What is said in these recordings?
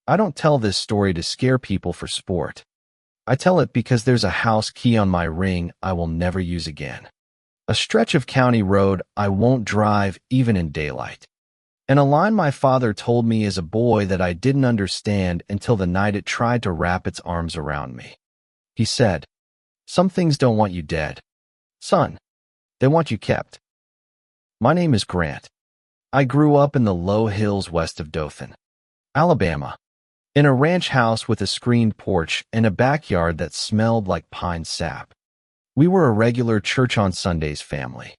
I don't tell this story to scare people for sport. I tell it because there's a house key on my ring I will never use again. A stretch of county road I won't drive even in daylight. And a line my father told me as a boy that I didn't understand until the night it tried to wrap its arms around me. He said, "Some things don't want you dead. Son, they want you kept." My name is Grant. I grew up in the low hills west of Dothan, Alabama, in a ranch house with a screened porch and a backyard that smelled like pine sap. We were a regular church on Sundays family.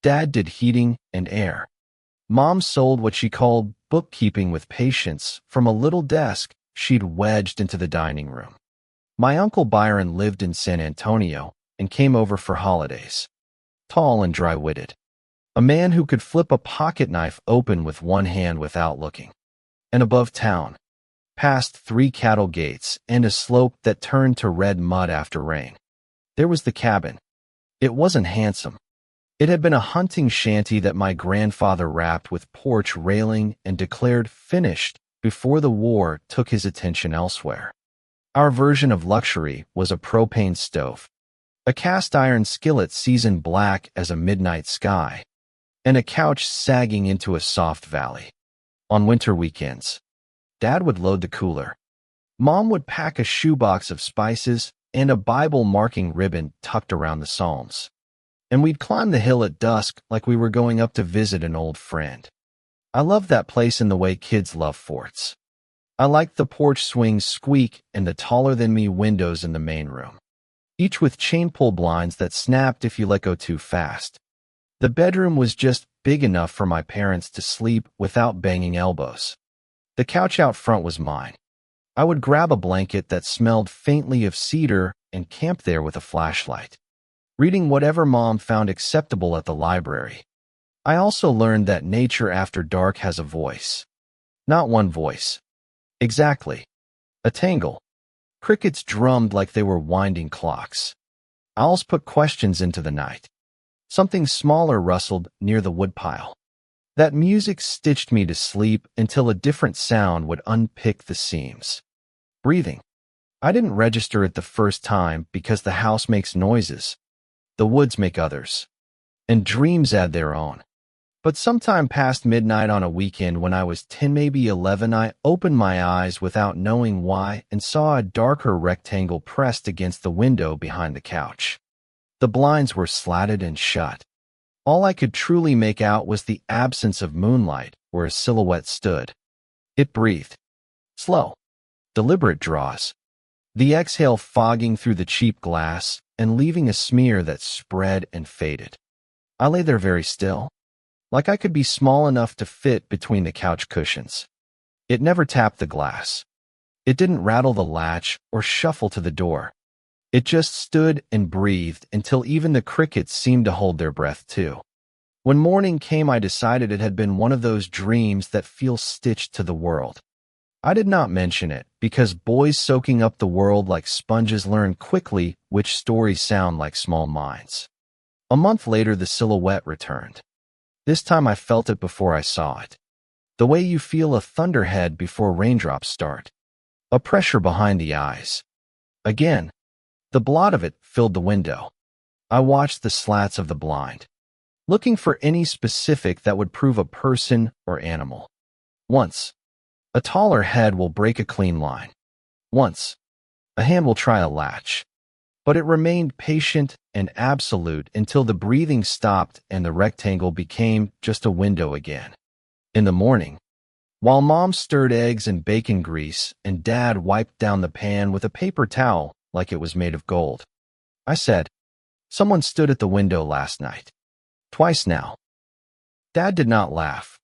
Dad did heating and air. Mom sold what she called bookkeeping with patience from a little desk she'd wedged into the dining room. My Uncle Byron lived in San Antonio and came over for holidays. Tall and dry-witted. A man who could flip a pocket knife open with one hand without looking. And above town, past 3 cattle gates and a slope that turned to red mud after rain, there was the cabin. It wasn't handsome. It had been a hunting shanty that my grandfather wrapped with porch railing and declared finished before the war took his attention elsewhere. Our version of luxury was a propane stove, a cast iron skillet seasoned black as a midnight sky, and a couch sagging into a soft valley. On winter weekends, Dad would load the cooler. Mom would pack a shoebox of spices and a Bible marking ribbon tucked around the Psalms. And we'd climb the hill at dusk like we were going up to visit an old friend. I loved that place in the way kids love forts. I liked the porch swing's squeak and the taller-than-me windows in the main room, each with chain-pull blinds that snapped if you let go too fast. The bedroom was just big enough for my parents to sleep without banging elbows. The couch out front was mine. I would grab a blanket that smelled faintly of cedar and camp there with a flashlight, reading whatever Mom found acceptable at the library. I also learned that nature after dark has a voice. Not one voice. Exactly. A tangle. Crickets drummed like they were winding clocks. Owls put questions into the night. Something smaller rustled near the woodpile. That music stitched me to sleep until a different sound would unpick the seams. Breathing. I didn't register it the first time because the house makes noises. The woods make others. And dreams add their own. But sometime past midnight on a weekend when I was 10, maybe 11, I opened my eyes without knowing why and saw a darker rectangle pressed against the window behind the couch. The blinds were slatted and shut. All I could truly make out was the absence of moonlight where a silhouette stood. It breathed. Slow, deliberate draws. The exhale fogging through the cheap glass and leaving a smear that spread and faded. I lay there very still, like I could be small enough to fit between the couch cushions. It never tapped the glass. It didn't rattle the latch or shuffle to the door. It just stood and breathed until even the crickets seemed to hold their breath too. When morning came, I decided it had been one of those dreams that feel stitched to the world. I did not mention it because boys soaking up the world like sponges learn quickly which stories sound like small minds. A month later, the silhouette returned. This time I felt it before I saw it. The way you feel a thunderhead before raindrops start. A pressure behind the eyes. Again, the blot of it filled the window. I watched the slats of the blind, looking for any specific that would prove a person or animal. Once, a taller head will break a clean line. Once, a hand will try a latch. But it remained patient and absolute until the breathing stopped and the rectangle became just a window again. In the morning, while Mom stirred eggs and bacon grease and Dad wiped down the pan with a paper towel like it was made of gold, I said, "Someone stood at the window last night. Twice now." Dad did not laugh.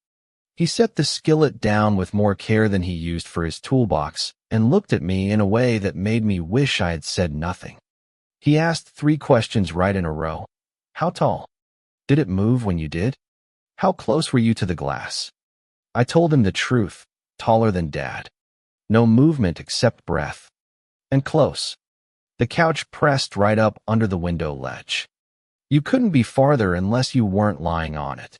He set the skillet down with more care than he used for his toolbox and looked at me in a way that made me wish I had said nothing. He asked 3 questions right in a row. How tall? Did it move when you did? How close were you to the glass? I told him the truth, taller than Dad. No movement except breath. And close. The couch pressed right up under the window ledge. You couldn't be farther unless you weren't lying on it.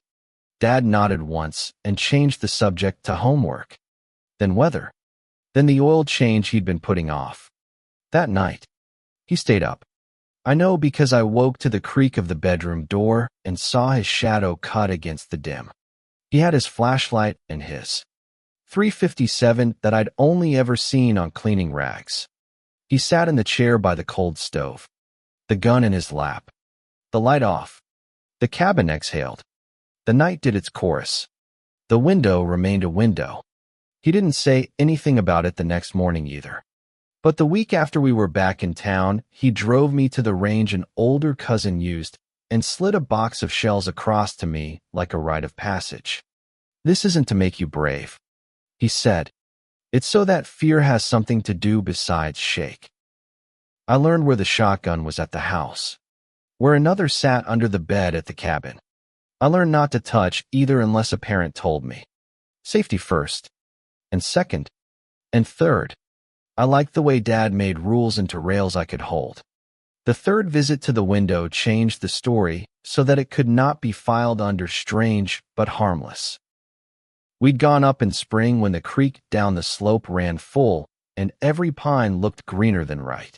Dad nodded once and changed the subject to homework. Then weather. Then the oil change he'd been putting off. That night, he stayed up. I know because I woke to the creak of the bedroom door and saw his shadow cut against the dim. He had his flashlight and his .357 that I'd only ever seen on cleaning rags. He sat in the chair by the cold stove, the gun in his lap, the light off. The cabin exhaled. The night did its chorus. The window remained a window. He didn't say anything about it the next morning either. But the week after we were back in town, he drove me to the range an older cousin used and slid a box of shells across to me like a rite of passage. "This isn't to make you brave," he said. "It's so that fear has something to do besides shake." I learned where the shotgun was at the house, where another sat under the bed at the cabin. I learned not to touch either unless a parent told me. Safety first, and second, and third. I liked the way Dad made rules into rails I could hold. The third visit to the window changed the story so that it could not be filed under strange but harmless. We'd gone up in spring when the creek down the slope ran full and every pine looked greener than right.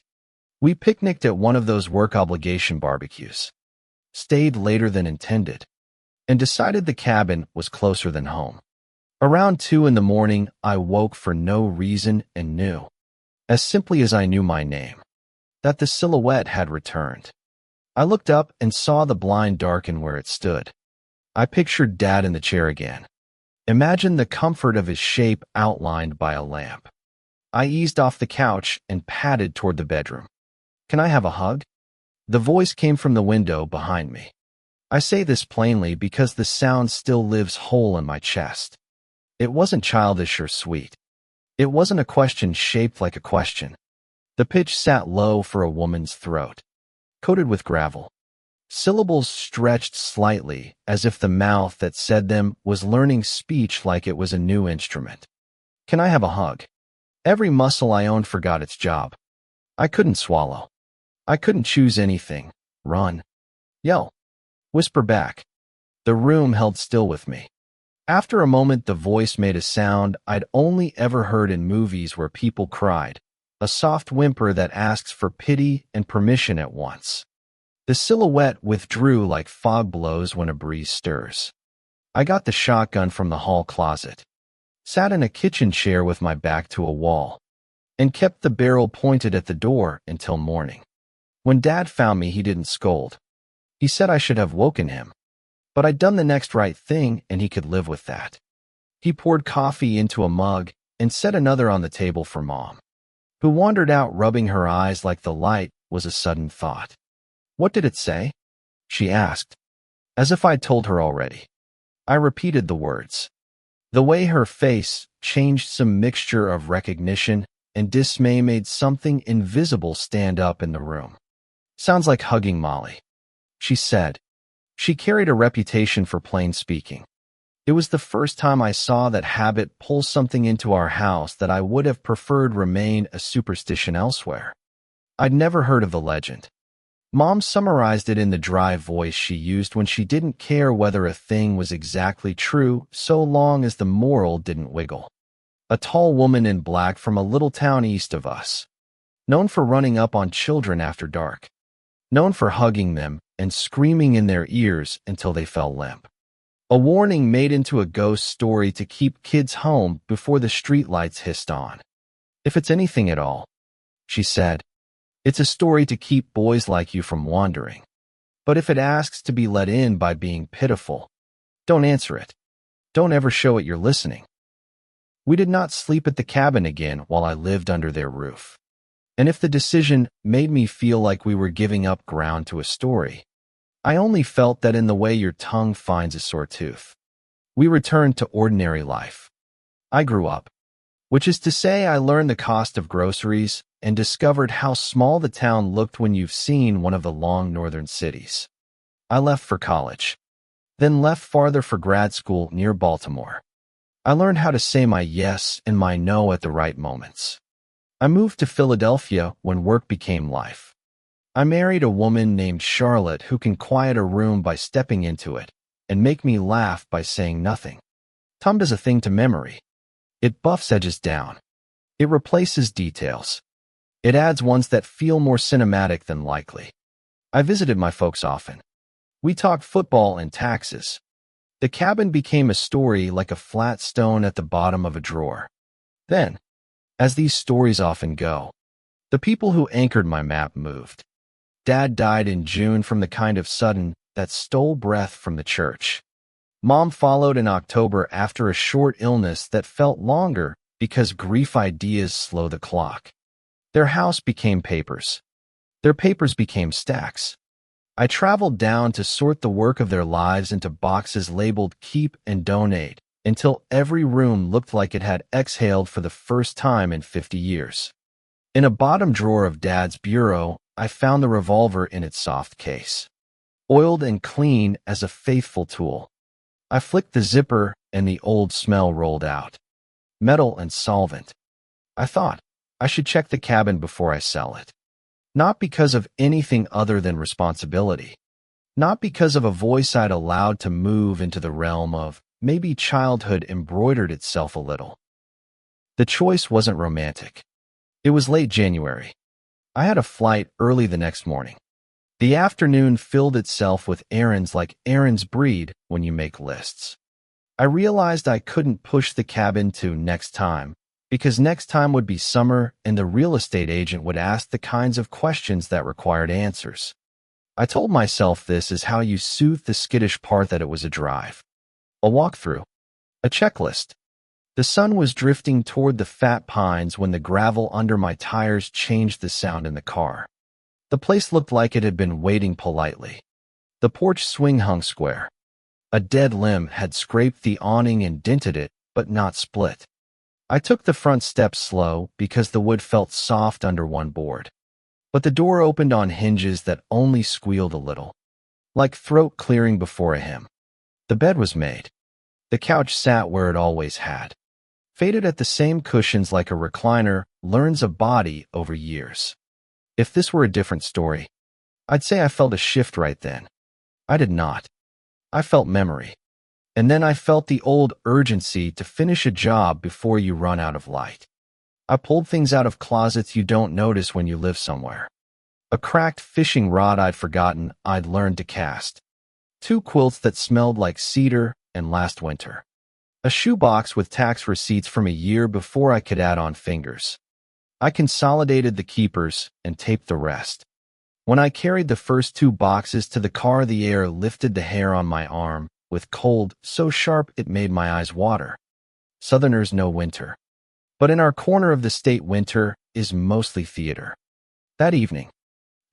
We picnicked at one of those work obligation barbecues, stayed later than intended, and decided the cabin was closer than home. Around 2 in the morning, I woke for no reason and knew, as simply as I knew my name, that the silhouette had returned. I looked up and saw the blind darken where it stood. I pictured Dad in the chair again. Imagined the comfort of his shape outlined by a lamp. I eased off the couch and padded toward the bedroom. "Can I have a hug?" The voice came from the window behind me. I say this plainly because the sound still lives whole in my chest. It wasn't childish or sweet. It wasn't a question shaped like a question. The pitch sat low for a woman's throat, coated with gravel. Syllables stretched slightly, as if the mouth that said them was learning speech like it was a new instrument. "Can I have a hug?" Every muscle I owned forgot its job. I couldn't swallow. I couldn't choose anything. Run. Yell. Whisper back. The room held still with me. After a moment, the voice made a sound I'd only ever heard in movies where people cried, a soft whimper that asks for pity and permission at once. The silhouette withdrew like fog blows when a breeze stirs. I got the shotgun from the hall closet, sat in a kitchen chair with my back to a wall, and kept the barrel pointed at the door until morning. When Dad found me, he didn't scold. He said I should have woken him, but I'd done the next right thing and he could live with that. He poured coffee into a mug and set another on the table for Mom, who wandered out rubbing her eyes like the light was a sudden thought. "What did it say?" she asked, as if I'd told her already. I repeated the words. The way her face changed, some mixture of recognition and dismay, made something invisible stand up in the room. "Sounds like hugging Molly," she said. She carried a reputation for plain speaking. It was the first time I saw that habit pull something into our house that I would have preferred remain a superstition elsewhere. I'd never heard of the legend. Mom summarized it in the dry voice she used when she didn't care whether a thing was exactly true, so long as the moral didn't wiggle. A tall woman in black from a little town east of us, known for running up on children after dark, known for hugging them and screaming in their ears until they fell limp. A warning made into a ghost story to keep kids home before the streetlights hissed on. "If it's anything at all," she said, "it's a story to keep boys like you from wandering. But if it asks to be let in by being pitiful, don't answer it. Don't ever show it you're listening." We did not sleep at the cabin again while I lived under their roof. And if the decision made me feel like we were giving up ground to a story, I only felt that in the way your tongue finds a sore tooth. We returned to ordinary life. I grew up, which is to say I learned the cost of groceries and discovered how small the town looked when you've seen one of the long northern cities. I left for college, then left farther for grad school near Baltimore. I learned how to say my yes and my no at the right moments. I moved to Philadelphia when work became life. I married a woman named Charlotte who can quiet a room by stepping into it and make me laugh by saying nothing. Tom does a thing to memory. It buffs edges down. It replaces details. It adds ones that feel more cinematic than likely. I visited my folks often. We talked football and taxes. The cabin became a story like a flat stone at the bottom of a drawer. Then, as these stories often go, the people who anchored my map moved. Dad died in June from the kind of sudden that stole breath from the church. Mom followed in October after a short illness that felt longer because grief ideas slow the clock. Their house became papers. Their papers became stacks. I traveled down to sort the work of their lives into boxes labeled Keep and Donate until every room looked like it had exhaled for the first time in 50 years. In a bottom drawer of Dad's bureau, I found the revolver in its soft case. Oiled and clean as a faithful tool. I flicked the zipper and the old smell rolled out. Metal and solvent. I thought, I should check the cabin before I sell it. Not because of anything other than responsibility. Not because of a voice I'd allowed to move into the realm of maybe childhood embroidered itself a little. The choice wasn't romantic. It was late January. I had a flight early the next morning. The afternoon filled itself with errands like errands breed when you make lists. I realized I couldn't push the cabin to next time, because next time would be summer and the real estate agent would ask the kinds of questions that required answers. I told myself this is how you soothe the skittish part that it was a drive. A walkthrough. A checklist. The sun was drifting toward the fat pines when the gravel under my tires changed the sound in the car. The place looked like it had been waiting politely. The porch swing hung square. A dead limb had scraped the awning and dented it, but not split. I took the front steps slow because the wood felt soft under one board. But the door opened on hinges that only squealed a little, like throat clearing before a hymn. The bed was made. The couch sat where it always had. Faded at the same cushions like a recliner learns a body over years. If this were a different story, I'd say I felt a shift right then. I did not. I felt memory. And then I felt the old urgency to finish a job before you run out of light. I pulled things out of closets you don't notice when you live somewhere. A cracked fishing rod I'd forgotten I'd learned to cast. 2 quilts that smelled like cedar and last winter. A shoebox with tax receipts from a year before I could add on fingers. I consolidated the keepers and taped the rest. When I carried the first 2 boxes to the car, the air lifted the hair on my arm with cold so sharp it made my eyes water. Southerners know winter. But in our corner of the state, winter is mostly theater. That evening,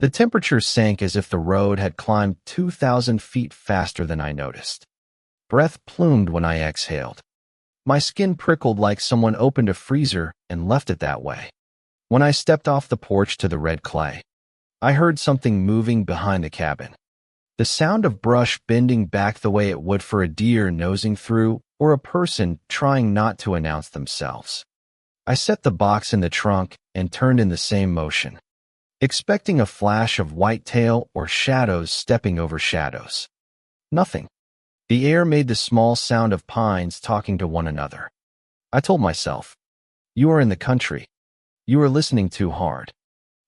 the temperature sank as if the road had climbed 2,000 feet faster than I noticed. Breath plumed when I exhaled. My skin prickled like someone opened a freezer and left it that way. When I stepped off the porch to the red clay, I heard something moving behind the cabin. The sound of brush bending back the way it would for a deer nosing through or a person trying not to announce themselves. I set the box in the trunk and turned in the same motion, expecting a flash of white tail or shadows stepping over shadows. Nothing. The air made the small sound of pines talking to one another. I told myself, you are in the country. You are listening too hard.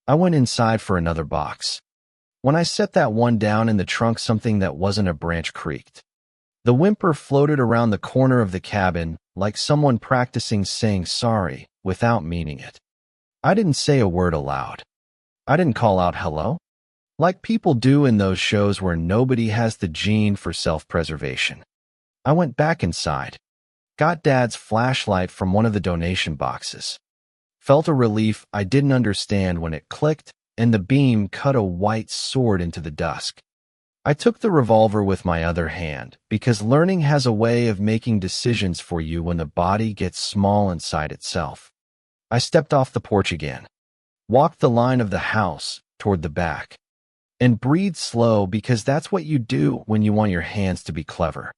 I went inside for another box. When I set that one down in the trunk, something that wasn't a branch creaked. The whimper floated around the corner of the cabin like someone practicing saying sorry without meaning it. I didn't say a word aloud. I didn't call out hello, like people do in those shows where nobody has the gene for self-preservation. I went back inside, got Dad's flashlight from one of the donation boxes, felt a relief I didn't understand when it clicked and the beam cut a white sword into the dusk. I took the revolver with my other hand because learning has a way of making decisions for you when the body gets small inside itself. I stepped off the porch again, walked the line of the house toward the back, and breathed slow because that's what you do when you want your hands to be clever.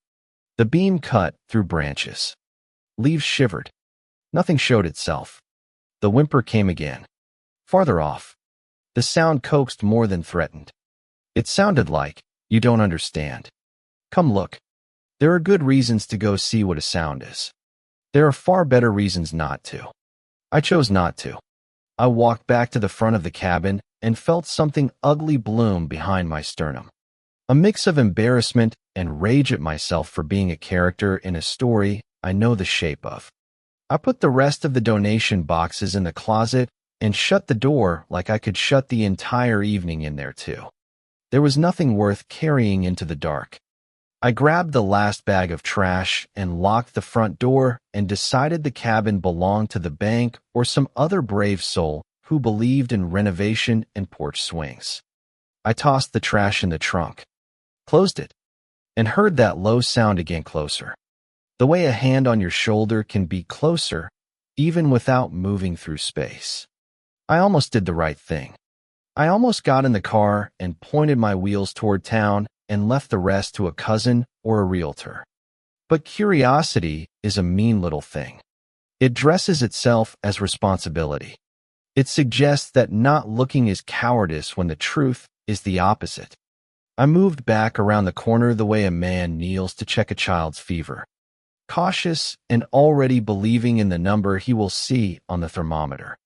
The beam cut through branches. Leaves shivered. Nothing showed itself. The whimper came again. Farther off. The sound coaxed more than threatened. It sounded like, you don't understand. Come look. There are good reasons to go see what a sound is. There are far better reasons not to. I chose not to. I walked back to the front of the cabin and felt something ugly bloom behind my sternum. A mix of embarrassment and rage at myself for being a character in a story I know the shape of. I put the rest of the donation boxes in the closet and shut the door like I could shut the entire evening in there too. There was nothing worth carrying into the dark. I grabbed the last bag of trash and locked the front door and decided the cabin belonged to the bank or some other brave soul who believed in renovation and porch swings. I tossed the trash in the trunk, closed it, and heard that low sound again closer. The way a hand on your shoulder can be closer, even without moving through space. I almost did the right thing. I almost got in the car and pointed my wheels toward town and left the rest to a cousin or a realtor. But curiosity is a mean little thing. It dresses itself as responsibility. It suggests that not looking is cowardice when the truth is the opposite. I moved back around the corner the way a man kneels to check a child's fever, cautious and already believing in the number he will see on the thermometer.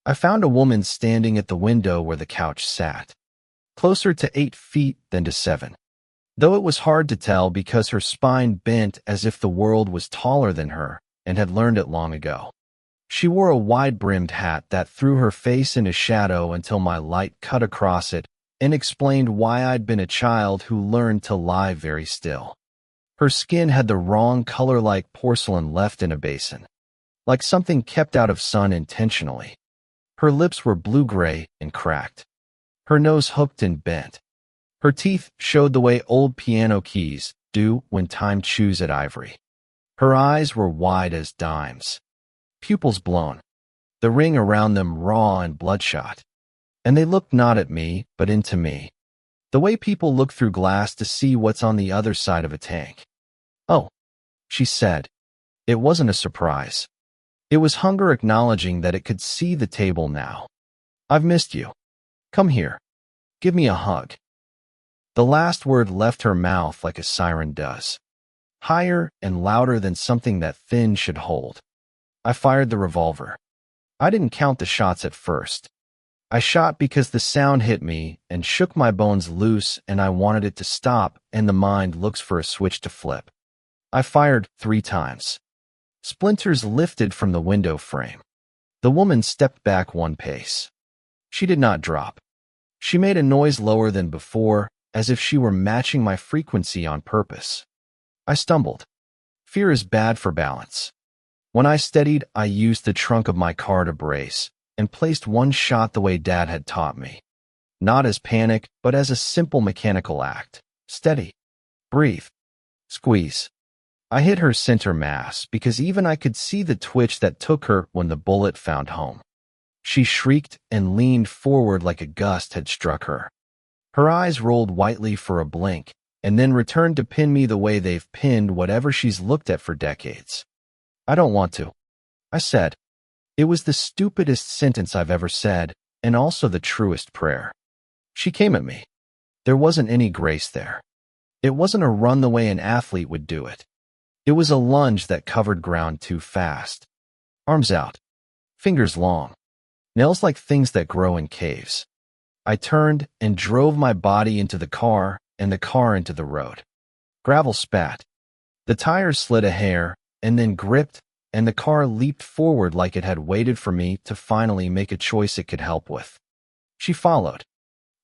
I found a woman standing at the window where the couch sat, closer to 8 feet than to 7. Though it was hard to tell because her spine bent as if the world was taller than her and had learned it long ago. She wore a wide-brimmed hat that threw her face into shadow until my light cut across it and explained why I'd been a child who learned to lie very still. Her skin had the wrong color, like porcelain left in a basin, like something kept out of sun intentionally. Her lips were blue-gray and cracked. Her nose hooked and bent. Her teeth showed the way old piano keys do when time chews at ivory. Her eyes were wide as dimes, pupils blown, the ring around them raw and bloodshot. And they looked not at me, but into me, the way people look through glass to see what's on the other side of a tank. "Oh," she said. It wasn't a surprise. It was hunger acknowledging that it could see the table now. "I've missed you. Come here. Give me a hug." The last word left her mouth like a siren does, higher and louder than something that thin should hold. I fired the revolver. I didn't count the shots at first. I shot because the sound hit me and shook my bones loose, and I wanted it to stop, and the mind looks for a switch to flip. I fired 3 times. Splinters lifted from the window frame. The woman stepped back 1 pace. She did not drop. She made a noise lower than before, as if she were matching my frequency on purpose. I stumbled. Fear is bad for balance. When I steadied, I used the trunk of my car to brace and placed 1 shot the way Dad had taught me. Not as panic, but as a simple mechanical act. Steady. Breathe. Squeeze. I hit her center mass because even I could see the twitch that took her when the bullet found home. She shrieked and leaned forward like a gust had struck her. Her eyes rolled whitely for a blink, and then returned to pin me the way they've pinned whatever she's looked at for decades. "I don't want to," I said. It was the stupidest sentence I've ever said, and also the truest prayer. She came at me. There wasn't any grace there. It wasn't a run the way an athlete would do it. It was a lunge that covered ground too fast. Arms out, fingers long, nails like things that grow in caves. I turned and drove my body into the car and the car into the road. Gravel spat. The tires slid a hair and then gripped, and the car leaped forward like it had waited for me to finally make a choice it could help with. She followed.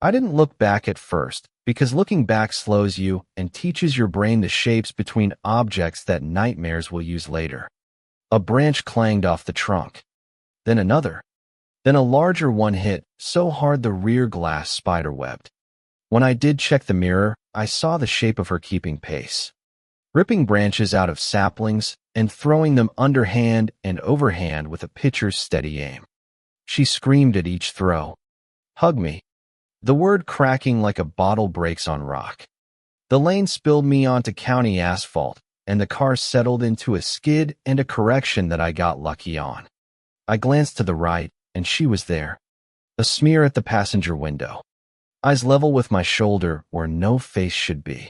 I didn't look back at first, because looking back slows you and teaches your brain the shapes between objects that nightmares will use later. A branch clanged off the trunk. Then another. Then a larger one hit, so hard the rear glass spiderwebbed. When I did check the mirror, I saw the shape of her keeping pace. Ripping branches out of saplings and throwing them underhand and overhand with a pitcher's steady aim. She screamed at each throw. "Hug me." The word cracking like a bottle breaks on rock. The lane spilled me onto county asphalt, and the car settled into a skid and a correction that I got lucky on. I glanced to the right, and she was there. A smear at the passenger window. Eyes level with my shoulder where no face should be.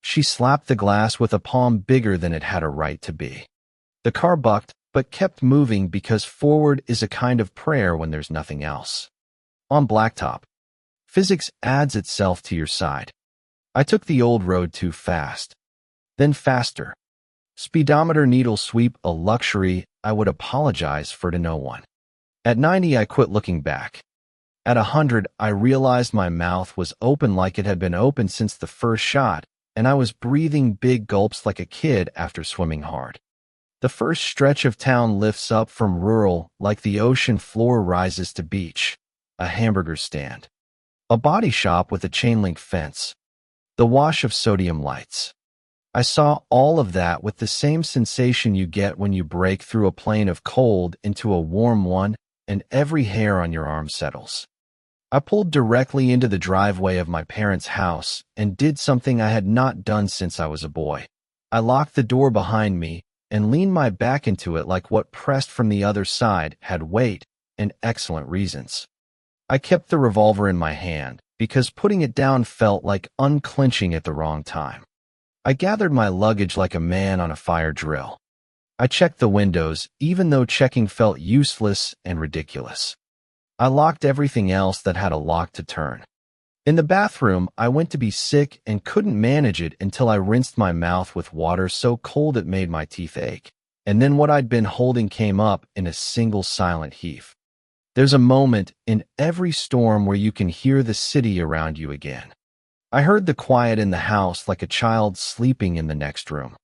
She slapped the glass with a palm bigger than it had a right to be. The car bucked, but kept moving because forward is a kind of prayer when there's nothing else. On blacktop, physics adds itself to your side. I took the old road too fast. Then faster. Speedometer needle sweep, a luxury I would apologize for to no one. At 90, I quit looking back. At 100, I realized my mouth was open like it had been open since the first shot, and I was breathing big gulps like a kid after swimming hard. The first stretch of town lifts up from rural like the ocean floor rises to beach. A hamburger stand. A body shop with a chain-link fence. The wash of sodium lights. I saw all of that with the same sensation you get when you break through a plane of cold into a warm one and every hair on your arm settles. I pulled directly into the driveway of my parents' house and did something I had not done since I was a boy. I locked the door behind me and leaned my back into it like what pressed from the other side had weight and excellent reasons. I kept the revolver in my hand because putting it down felt like unclenching at the wrong time. I gathered my luggage like a man on a fire drill. I checked the windows, even though checking felt useless and ridiculous. I locked everything else that had a lock to turn. In the bathroom, I went to be sick and couldn't manage it until I rinsed my mouth with water so cold it made my teeth ache. And then what I'd been holding came up in a single silent heave. There's a moment in every storm where you can hear the city around you again. I heard the quiet in the house like a child sleeping in the next room.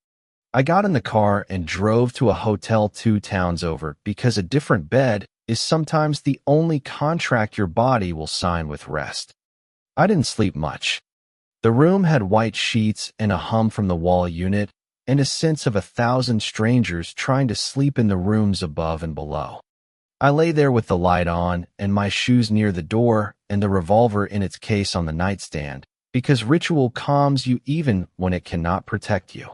I got in the car and drove to a hotel 2 towns over because a different bed is sometimes the only contract your body will sign with rest. I didn't sleep much. The room had white sheets and a hum from the wall unit and a sense of 1,000 strangers trying to sleep in the rooms above and below. I lay there with the light on and my shoes near the door and the revolver in its case on the nightstand, because ritual calms you even when it cannot protect you.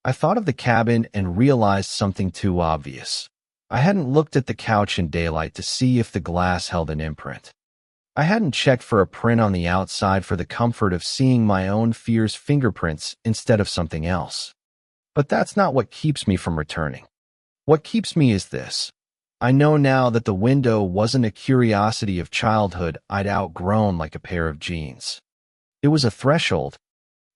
I thought of the cabin and realized something too obvious. I hadn't looked at the couch in daylight to see if the glass held an imprint. I hadn't checked for a print on the outside for the comfort of seeing my own fear's fingerprints instead of something else. But that's not what keeps me from returning. What keeps me is this. I know now that the window wasn't a curiosity of childhood I'd outgrown like a pair of jeans. It was a threshold.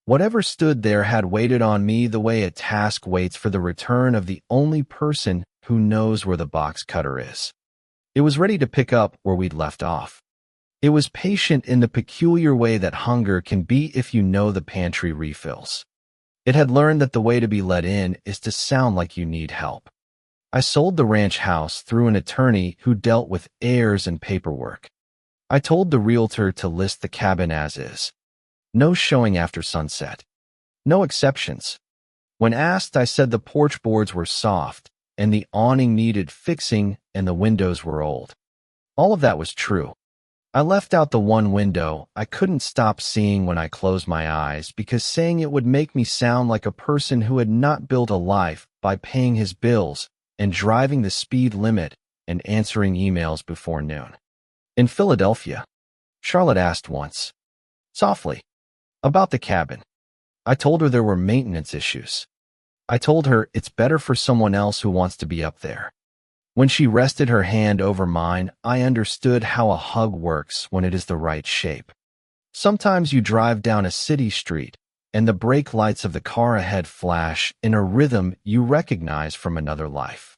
Whatever stood there had waited on me the way a task waits for the return of the only person who knows where the box cutter is. It was ready to pick up where we'd left off. It was patient in the peculiar way that hunger can be if you know the pantry refills. It had learned that the way to be let in is to sound like you need help. I sold the ranch house through an attorney who dealt with heirs and paperwork. I told the realtor to list the cabin as is. No showing after sunset. No exceptions. When asked, I said the porch boards were soft, and the awning needed fixing, and the windows were old. All of that was true. I left out the one window I couldn't stop seeing when I closed my eyes because saying it would make me sound like a person who had not built a life by paying his bills and driving the speed limit and answering emails before noon. In Philadelphia, Charlotte asked once, softly, about the cabin. I told her there were maintenance issues. I told her it's better for someone else who wants to be up there. When she rested her hand over mine, I understood how a hug works when it is the right shape. Sometimes you drive down a city street, and the brake lights of the car ahead flash in a rhythm you recognize from another life.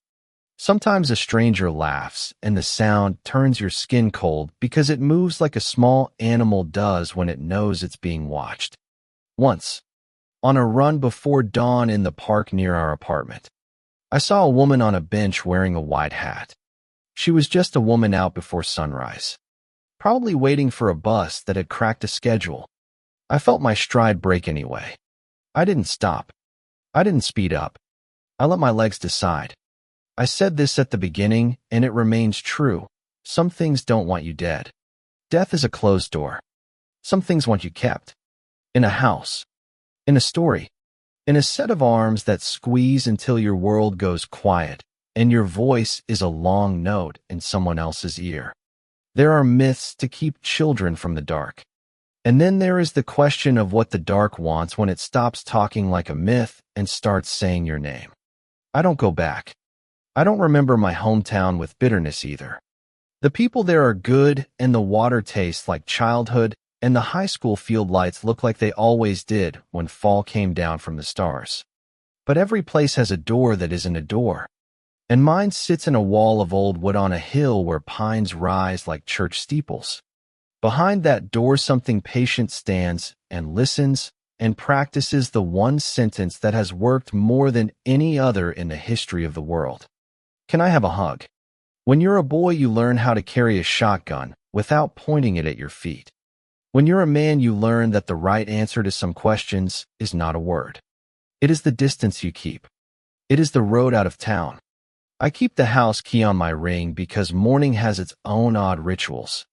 Sometimes a stranger laughs, and the sound turns your skin cold because it moves like a small animal does when it knows it's being watched. Once, on a run before dawn in the park near our apartment, I saw a woman on a bench wearing a white hat. She was just a woman out before sunrise, probably waiting for a bus that had cracked a schedule. I felt my stride break anyway. I didn't stop. I didn't speed up. I let my legs decide. I said this at the beginning, and it remains true. Some things don't want you dead. Death is a closed door. Some things want you kept. In a house. In a story. In a set of arms that squeeze until your world goes quiet, and your voice is a long note in someone else's ear. There are myths to keep children from the dark. And then there is the question of what the dark wants when it stops talking like a myth and starts saying your name. I don't go back. I don't remember my hometown with bitterness either. The people there are good, and the water tastes like childhood, and the high school field lights look like they always did when fall came down from the stars. But every place has a door that isn't a door. And mine sits in a wall of old wood on a hill where pines rise like church steeples. Behind that door something patient stands and listens and practices the one sentence that has worked more than any other in the history of the world. Can I have a hug? When you're a boy, you learn how to carry a shotgun without pointing it at your feet. When you're a man, you learn that the right answer to some questions is not a word. It is the distance you keep. It is the road out of town. I keep the house key on my ring because mourning has its own odd rituals,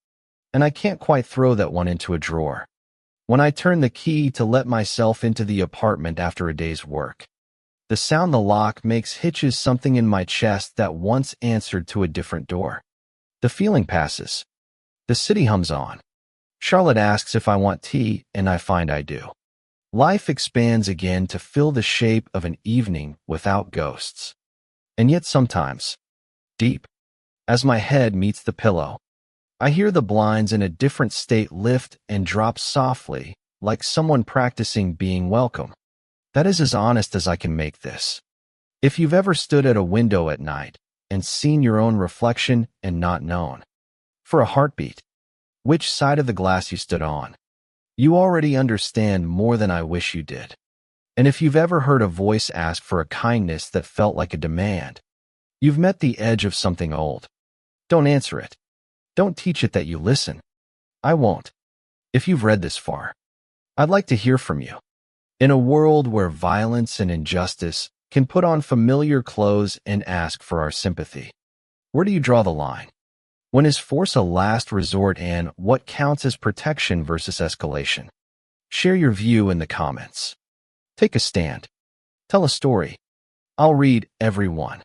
and I can't quite throw that one into a drawer. When I turn the key to let myself into the apartment after a day's work, the sound the lock makes hitches something in my chest that once answered to a different door. The feeling passes. The city hums on. Charlotte asks if I want tea, and I find I do. Life expands again to fill the shape of an evening without ghosts. And yet sometimes, deep, as my head meets the pillow, I hear the blinds in a different state lift and drop softly, like someone practicing being welcome. That is as honest as I can make this. If you've ever stood at a window at night and seen your own reflection and not known, for a heartbeat, which side of the glass you stood on, you already understand more than I wish you did. And if you've ever heard a voice ask for a kindness that felt like a demand, you've met the edge of something old. Don't answer it. Don't teach it that you listen. I won't. If you've read this far, I'd like to hear from you. In a world where violence and injustice can put on familiar clothes and ask for our sympathy, where do you draw the line? When is force a last resort, and what counts as protection versus escalation? Share your view in the comments. Take a stand. Tell a story. I'll read every one.